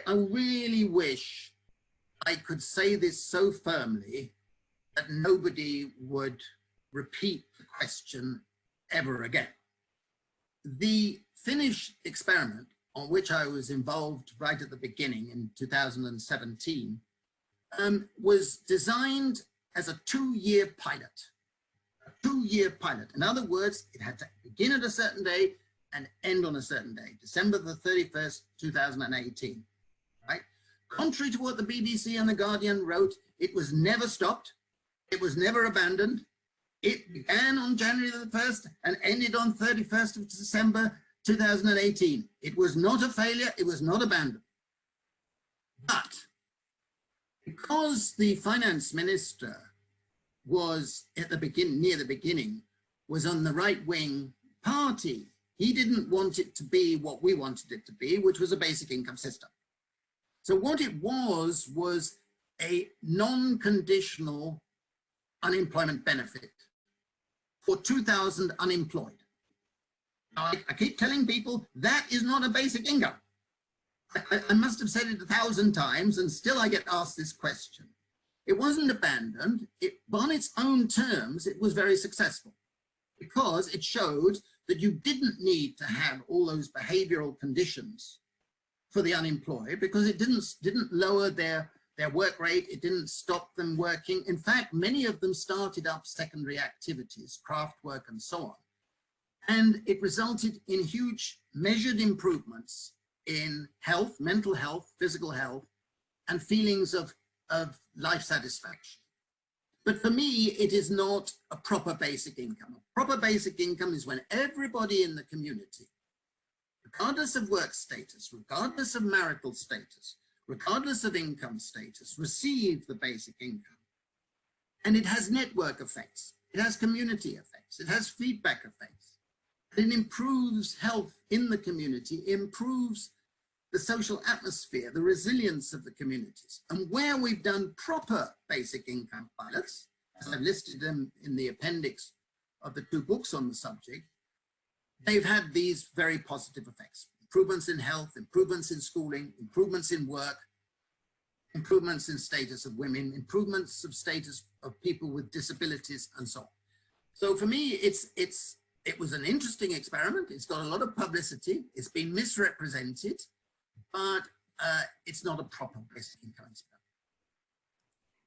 I really wish I could say this so firmly that nobody would repeat the question ever again. The Finnish experiment, on which I was involved right at the beginning in 2017, was designed as a 2-year pilot. A 2-year pilot. In other words, it had to begin at a certain day and end on a certain day, December the 31st, 2018. Right? Contrary to what the BBC and the Guardian wrote, it was never stopped. It was never abandoned. It began on January the 1st and ended on 31st of December 2018. It was not a failure. It was not abandoned. But because the finance minister was at the near the beginning, was on the right-wing party, he didn't want it to be what we wanted it to be, which was a basic income system. So what it was a non-conditional unemployment benefit for 2,000 unemployed. Now, I keep telling people that is not a basic income. I must have said it 1,000 times and still I get asked this question. It wasn't abandoned. On its own terms, it was very successful because it showed that you didn't need to have all those behavioral conditions for the unemployed because it didn't lower their work rate. It didn't stop them working. In fact, many of them started up secondary activities, craft work and so on. And it resulted in huge measured improvements in health, mental health, physical health, and feelings of life satisfaction. But for me, it is not a proper basic income. A proper basic income is when everybody in the community, regardless of work status, regardless of marital status, regardless of income status, receive the basic income. And it has network effects. It has community effects. It has feedback effects. It improves health in the community, improves the social atmosphere, the resilience of the communities. And where we've done proper basic income pilots, as I've listed them in the appendix of the 2 books on the subject, they've had these very positive effects. Improvements in health, improvements in schooling, improvements in work, improvements in status of women, improvements of status of people with disabilities, and so on. So for me, it was an interesting experiment. It's got a lot of publicity. It's been misrepresented, but it's not a proper basic income experiment.